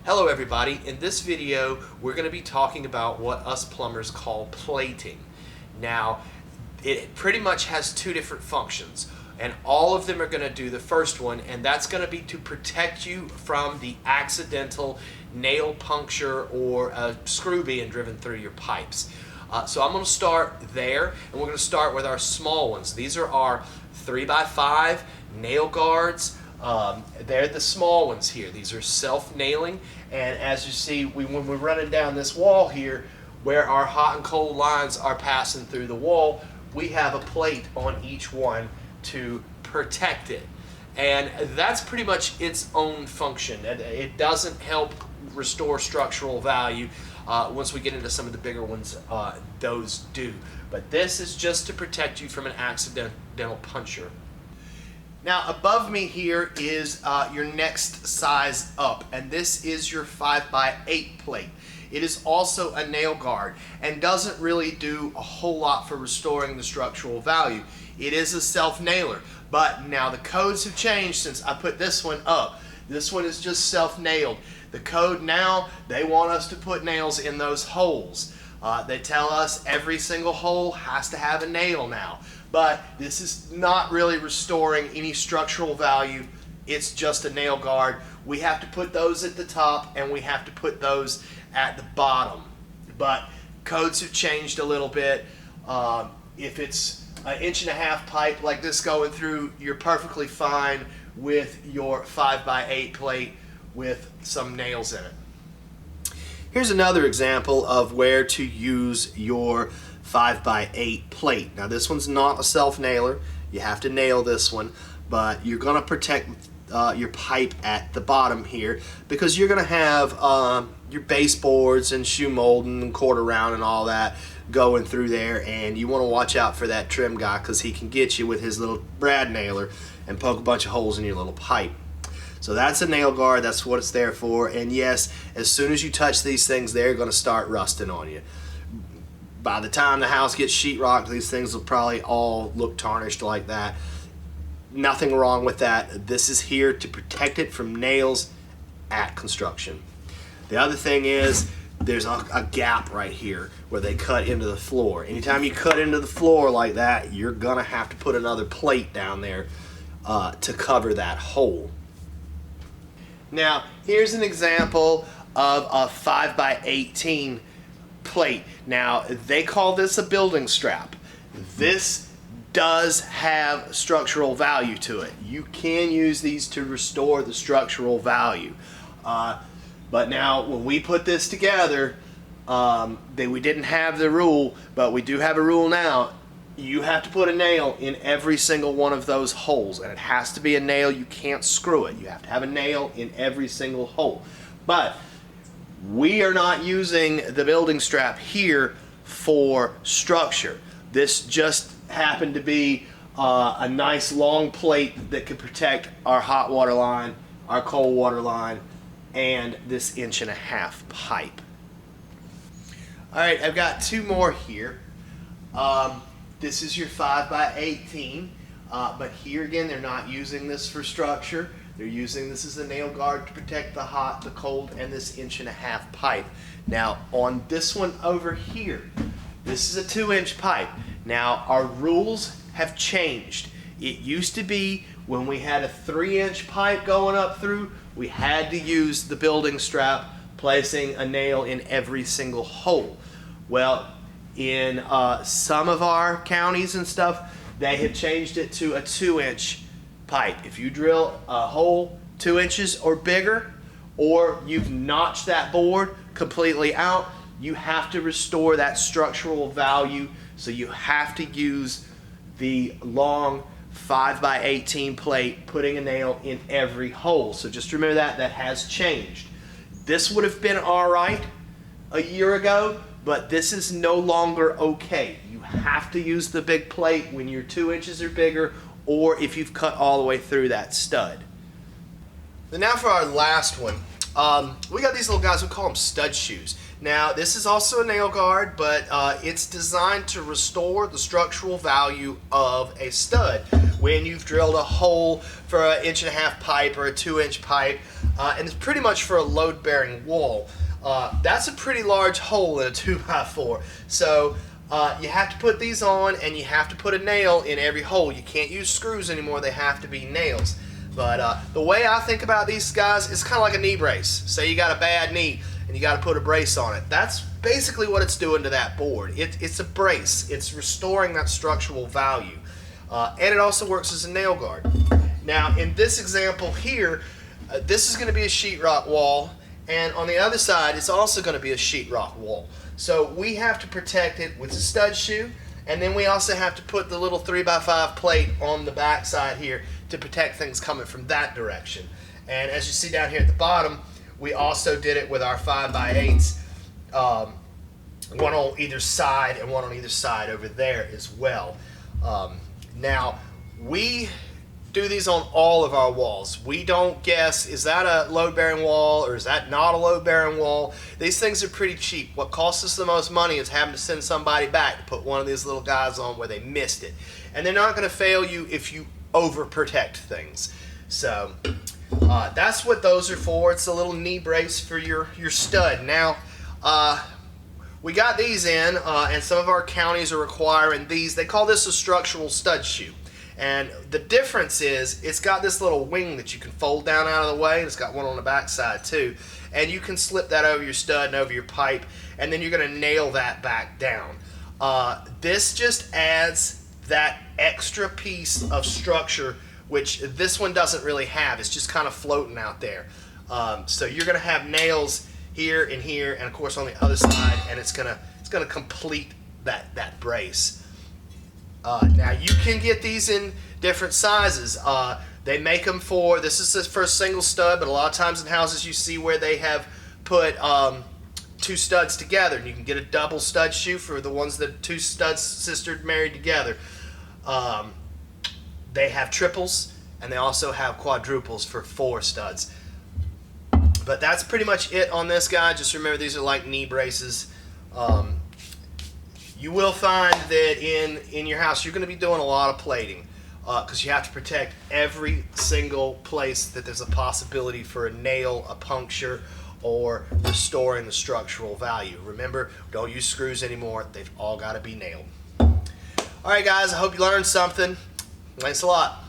Hello everybody, in this video we're going to be talking about what us plumbers call plating. Now it pretty much has two different functions and all of them are going to do the first one, and that's going to be to protect you from the accidental nail puncture or a screw being driven through your pipes. So I'm going to start there, and we're going to start with our small ones. These are our 3x5 nail guards. They're the small ones here. These are self-nailing, and as you see, when we're running down this wall here where our hot and cold lines are passing through the wall, we have a plate on each one to protect it, and that's pretty much its own function. It doesn't help restore structural value. Once we get into some of the bigger ones, those do, but this is just to protect you from an accidental puncture. Now above me here is your next size up, and this is your 5x8 plate. It is also a nail guard and doesn't really do a whole lot for restoring the structural value. It is a self-nailer, but now the codes have changed since I put this one up. This one is just self-nailed. The code now, they want us to put nails in those holes. They tell us every single hole has to have a nail now. But this is not really restoring any structural value. It's just a nail guard. We have to put those at the top and we have to put those at the bottom. But codes have changed a little bit. If it's an 1.5-inch pipe like this going through, you're perfectly fine with your 5x8 plate with some nails in it. Here's another example of where to use your 5x8 plate. Now this one's not a self-nailer. You have to nail this one, but you're going to protect your pipe at the bottom here because you're going to have your baseboards and shoe molding and quarter round and all that going through there, and you want to watch out for that trim guy because he can get you with his little brad nailer and poke a bunch of holes in your little pipe. So that's a nail guard. That's what it's there for. And yes, as soon as you touch these things, they're going to start rusting on you. By the time the house gets sheetrocked, these things will probably all look tarnished like that. Nothing wrong with that. This is here to protect it from nails at construction. The other thing is there's a gap right here where they cut into the floor. Anytime you cut into the floor like that, you're going to have to put another plate down there to cover that hole. Now, here's an example of a 5x18 plate. Now, they call this a building strap. This does have structural value to it. You can use these to restore the structural value. But now, when we put this together, we didn't have the rule, but we do have a rule now. You have to put a nail in every single one of those holes, and it has to be a nail. You can't screw it. You have to have a nail in every single hole. But we are not using the building strap here for structure. This just happened to be a nice long plate that could protect our hot water line, our cold water line, and this 1.5-inch pipe. All right, I've got two more here. This is your 5x18, but here again, they're not using this for structure. They're using this as a nail guard to protect the hot, the cold, and this 1.5-inch pipe. Now, on this one over here, this is a 2-inch pipe. Now, our rules have changed. It used to be when we had a 3-inch pipe going up through, we had to use the building strap, placing a nail in every single hole. Well, in some of our counties and stuff, they have changed it to a 2-inch pipe. If you drill a hole 2 inches or bigger, or you've notched that board completely out, you have to restore that structural value. So you have to use the long 5x18 plate, putting a nail in every hole. So just remember that has changed. This would have been all right a year ago, but this is no longer okay. You have to use the big plate when you're 2 inches or bigger, or if you've cut all the way through that stud. And now for our last one. We got these little guys, we call them stud shoes. Now this is also a nail guard, but it's designed to restore the structural value of a stud when you've drilled a hole for an 1.5-inch pipe or a 2-inch pipe, and it's pretty much for a load-bearing wall. That's a pretty large hole in a 2x4. So you have to put these on, and you have to put a nail in every hole. You can't use screws anymore, they have to be nails. But the way I think about these guys, it's kind of like a knee brace. Say you got a bad knee and you got to put a brace on it. That's basically what it's doing to that board. It's a brace. It's restoring that structural value. And it also works as a nail guard. Now in this example here, this is going to be a sheetrock wall, and on the other side it's also going to be a sheetrock wall. So we have to protect it with a stud shoe, and then we also have to put the little 3x5 plate on the back side here to protect things coming from that direction. And as you see down here at the bottom, we also did it with our 5x8s, one on either side and one on either side over there as well. Now we do these on all of our walls. We don't guess, is that a load-bearing wall or is that not a load-bearing wall? These things are pretty cheap. What costs us the most money is having to send somebody back to put one of these little guys on where they missed it. And they're not going to fail you if you overprotect things. So that's what those are for. It's a little knee brace for your stud. Now we got these in, and some of our counties are requiring these. They call this a structural stud shoe. And the difference is it's got this little wing that you can fold down out of the way, and it's got one on the back side too. And you can slip that over your stud and over your pipe, and then you're going to nail that back down. This just adds that extra piece of structure, which this one doesn't really have. It's just kind of floating out there. So you're going to have nails here and here, and of course on the other side, and it's gonna complete that brace. Now you can get these in different sizes. They make them for, this is for a single stud, but a lot of times in houses you see where they have put two studs together, and you can get a double stud shoe for the ones that two studs sistered married together. They have triples, and they also have quadruples for 4 studs. But that's pretty much it on this guy. Just remember, these are like knee braces. You will find that in your house you're going to be doing a lot of plating, because you have to protect every single place that there's a possibility for a nail, a puncture, or restoring the structural value. Remember, don't use screws anymore. They've all got to be nailed. Alright guys, I hope you learned something. Thanks a lot.